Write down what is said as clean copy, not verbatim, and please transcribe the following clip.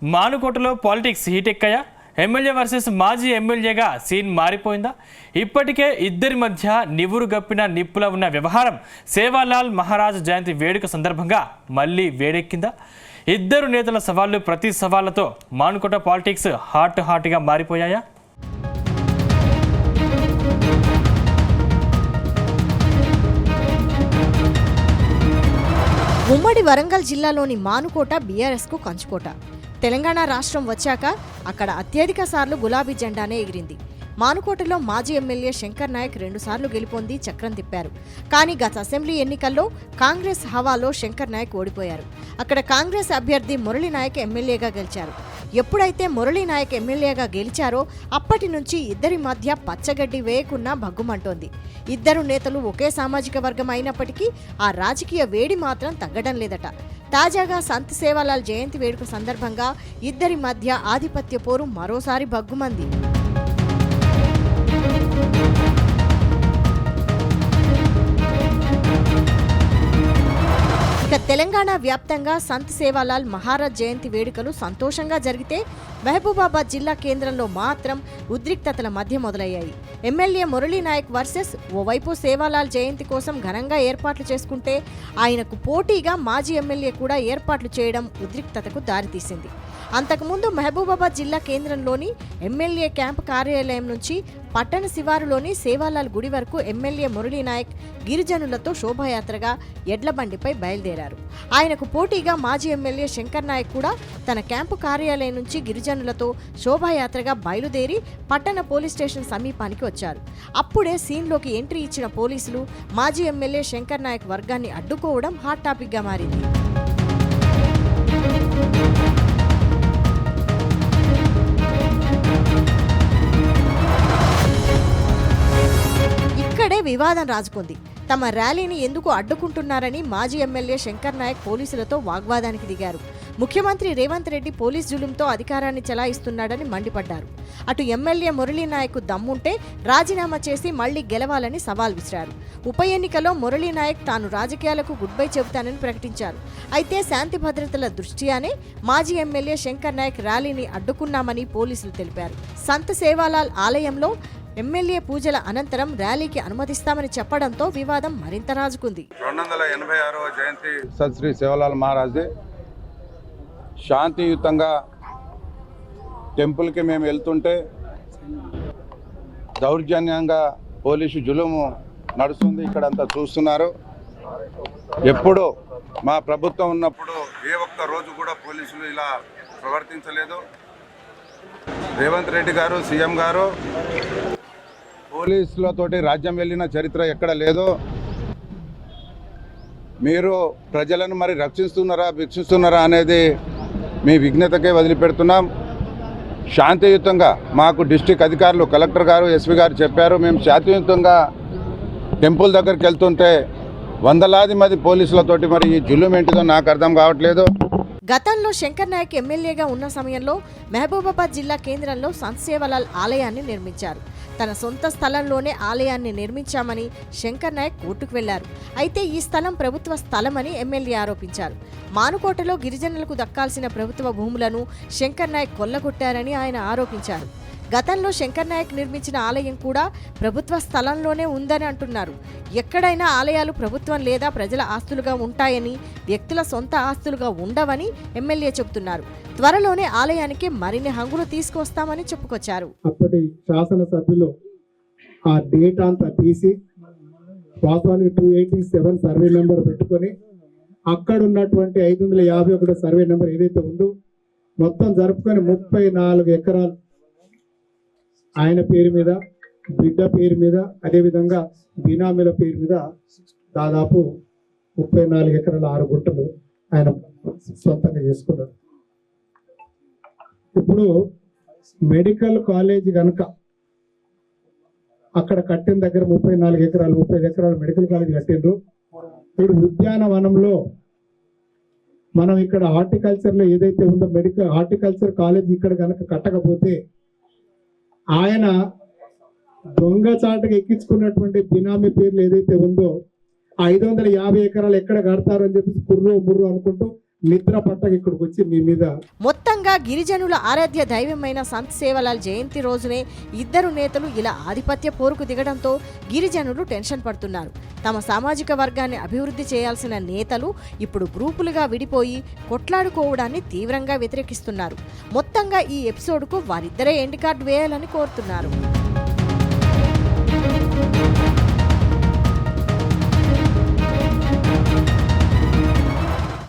మానుకోటలో politics heat ఎక్కాయా? MLA versus మాజీ ఎమ్మెల్యేగా scene మారిపోయిందా? ఇప్పటికే ఇద్దరి మధ్య నివురు గప్పిన నిప్పుల ఉన్న వ్యవహారం సేవాలాల్ మహారాజ్ జయంతి వేడుక సందర్భంగా మళ్ళీ వేడెక్కిందా? ఇద్దరు నేతల సవాళ్లు ప్రతి సవాళ్లతో మానుకోట పాలిటిక్స్ హాట్గా మారిపోయాయా? ఉమ్మడి వరంగల్ జిల్లాలోని మానుకోట బీఆర్ఎస్కు కంచుకోట. తెలంగాణ రాష్ట్రం వచ్చాక అక్కడ అత్యధిక సార్లు గులాబీ జెండానే ఎగిరింది. మానుకోటలో మాజీ ఎమ్మెల్యే శంకర్ నాయక్ 2 సార్లు గెలుపొంది చక్రం తిప్పారు. కానీ గత అసెంబ్లీ ఎన్నికల్లో కాంగ్రెస్ హవాలో శంకర్ నాయక్ ఓడిపోయారు. అక్కడ కాంగ్రెస్ అభ్యర్థి మురళీ నాయక్ ఎమ్మెల్యేగా గెలిచారు. ఎప్పుడైతే మురళీ నాయక్ ఎమ్మెల్యేగా గెలిచారో అప్పటి నుంచి ఇద్దరి మధ్య పచ్చగడ్డి వేయకున్నా భగ్గుమంటోంది. ఇద్దరు నేతలు ఒకే సామాజిక వర్గం అయినప్పటికీ ఆ రాజకీయ వేడి మాత్రం తగ్గడం లేదట. తాజాగా సంత్ సేవాలాల్ జయంతి వేడుక సందర్భంగా ఇద్దరి మధ్య ఆధిపత్య పోరు మరోసారి భగ్గుమంది. ఇక తెలంగాణ వ్యాప్తంగా సంత్ సేవాలాల్ మహారాజ్ జయంతి వేడుకలు సంతోషంగా జరిగితే మహబూబాబాద్ జిల్లా కేంద్రంలో మాత్రం ఉద్రిక్తతల మధ్య మొదలయ్యాయి. ఎమ్మెల్యే మురళీ నాయక్ వర్సెస్ ఓవైపు సేవాలాల్ జయంతి కోసం ఘనంగా ఏర్పాట్లు చేసుకుంటే ఆయనకు పోటీగా మాజీ ఎమ్మెల్యే కూడా ఏర్పాట్లు చేయడం ఉద్రిక్తతకు దారితీసింది. అంతకుముందు మహబూబాబాద్ జిల్లా కేంద్రంలోని ఎమ్మెల్యే క్యాంపు కార్యాలయం నుంచి పట్టణ శివారులోని సేవాలాల్ గుడి వరకు ఎమ్మెల్యే మురళీ నాయక్ గిరిజనులతో శోభాయాత్రగా ఎడ్లబండిపై బయలుదేరారు. ఆయనకు పోటీగా మాజీ ఎమ్మెల్యే శంకర్ నాయక్ కూడా తన క్యాంపు కార్యాలయం నుంచి గిరిజనులతో శోభాయాత్రగా బయలుదేరి పట్టణ పోలీస్ స్టేషన్ సమీపానికి వచ్చారు. అప్పుడే సీన్లోకి ఎంట్రీ ఇచ్చిన పోలీసులు మాజీ ఎమ్మెల్యే శంకర్ నాయక్ వర్గాన్ని అడ్డుకోవడం హాట్ టాపిక్గా మారింది. ఇక్కడే వివాదం రాజుకుంది. తమ ర్యాలీని ఎందుకు అడ్డుకుంటున్నారని మాజీ ఎమ్మెల్యే శంకర్ నాయక్ పోలీసులతో వాగ్వాదానికి దిగారు. ముఖ్యమంత్రి రేవంత్ రెడ్డి పోలీస్ జులుంతో అధికారాన్ని చెలాయిస్తున్నాడని మండిపడ్డారు. అటు ఎమ్మెల్యే మురళీ నాయక్ దమ్ముంటే రాజీనామా చేసి మళ్లీ గెలవాలని సవాల్ విసిరారు. ఉప ఎన్నికలో మురళీ నాయక్ తాను రాజకీయాలకు గుడ్ బై చెబుతానని ప్రకటించారు. అయితే శాంతి భద్రతల దృష్ట్యానే మాజీ ఎమ్మెల్యే శంకర్ నాయక్ ర్యాలీని అడ్డుకున్నామని పోలీసులు తెలిపారు. సంత్ సేవాలాల్ ఆలయంలో ఎమ్మెల్యే పూజల అనంతరం ర్యాలీకి అనుమతిస్తామని చెప్పడంతో వివాదం మరింత రాజుకుంది. 286వ జయంతి సంత్ శ్రీ సేవాలాల్ మహారాజ్ శాంతియుతంగా టెంపుల్కి మేము వెళ్తుంటే దౌర్జన్యంగా పోలీసు జులుము నడుస్తుంది. ఇక్కడంతా చూస్తున్నారు. ఎప్పుడు మా ప్రభుత్వం ఉన్నప్పుడు ఏ ఒక్క రోజు కూడా పోలీసులు ఇలా ప్రవర్తించలేదు. రేవంత్ రెడ్డి గారు సీఎం గారు పోలీసులతోటి రాజ్యం వెళ్ళిన చరిత్ర ఎక్కడ లేదో. మీరు ప్రజలను మరి రక్షిస్తున్నారా అనేది మీ విజ్ఞతకే వదిలిపెడుతున్నాం. శాంతియుతంగా మాకు డిస్ట్రిక్ట్ అధికారులు కలెక్టర్ గారు ఎస్పీ గారు చెప్పారు. మేము శాంతియుతంగా టెంపుల్ దగ్గరికి వెళ్తుంటే వందలాది మంది పోలీసులతోటి మరి ఈ జులుం ఏంటిదో నాకు అర్థం కావట్లేదు. గతంలో శంకర్ నాయక్ ఎమ్మెల్యేగా ఉన్న సమయంలో మహబూబాబాద్ జిల్లా కేంద్రంలో సంత్ సేవాలాల్ ఆలయాన్ని నిర్మించారు. తన సొంత స్థలంలోనే ఆలయాన్ని నిర్మించామని శంకర్ నాయక్ కోర్టుకు వెళ్లారు. అయితే ఈ స్థలం ప్రభుత్వ స్థలమని ఎమ్మెల్యే ఆరోపించారు. మానుకోటలో గిరిజనులకు దక్కాల్సిన ప్రభుత్వ భూములను శంకర్ నాయక్ కొల్లగొట్టారని ఆయన ఆరోపించారు. గతంలో శంకర్ నాయక్ నిర్మించిన ఆలయం కూడా ప్రభుత్వ స్థలంలోనే ఉందని అంటున్నారు. ఎక్కడైనా ఆలయాలు ప్రభుత్వం లేదా ప్రజల ఆస్తులుగా ఉంటాయని, వ్యక్తుల సొంత ఆస్తులుగా ఉండవని ఎమ్మెల్యే చెబుతున్నారు. త్వరలోనే ఆలయానికి మరిన్ని హంగులు తీసుకొస్తామని చెప్పుకొచ్చారు. అప్పటి శాసనసభ్యులు ఆ డేటా అంతా తీసి వాస్తవానికి 287 సర్వే నెంబర్ పెట్టుకొని అక్కడ ఉన్నటువంటి 551 సర్వే నెంబర్ ఏదైతే ఉందో మొత్తం జరుపుకొని 34 ఎకరాలు ఆయన పేరు మీద, బిడ్డ పేరు మీద, అదేవిధంగా బినామీల పేరు మీద దాదాపు 34 ఎకరాల 6 గుంటలు ఆయన సొంతంగా చేసుకున్నారు. ఇప్పుడు మెడికల్ కాలేజ్ కనుక అక్కడ కట్టిన దగ్గర 34 ఎకరాలు 35 ఎకరాలు మెడికల్ కాలేజ్ కట్టిండ్రు. ఇప్పుడు ఉద్యానవనంలో మనం ఇక్కడ హార్టికల్చర్లో ఏదైతే ఉందో మెడికల్ హార్టికల్చర్ కాలేజ్ ఇక్కడ కనుక కట్టకపోతే ఆయన దొంగచాటుగా ఎక్కించుకున్నటువంటి బినామీ పేర్లు ఏదైతే ఉందో 550 ఎకరాలు ఎక్కడ కడతారు అని చెప్పి కుర్రు ముర్రు అనుకుంటూ నిద్ర పట్టక ఇక్కడికి వచ్చి మీ మీద మొత్తం మొత్తంగా గిరిజనుల ఆరాధ్య దైవమైన సంత్ సేవలాల్ జయంతి రోజునే ఇద్దరు నేతలు ఇలా ఆధిపత్య పోరుకు దిగడంతో గిరిజనులు టెన్షన్ పడుతున్నారు. తమ సామాజిక వర్గాన్ని అభివృద్ధి చేయాల్సిన నేతలు ఇప్పుడు గ్రూపులుగా విడిపోయి కొట్లాడుకోవడాన్ని తీవ్రంగా వ్యతిరేకిస్తున్నారు. మొత్తంగా ఈ ఎపిసోడ్కు వారిద్దరే ఎండ్ కార్డ్ వేయాలని కోరుతున్నారు.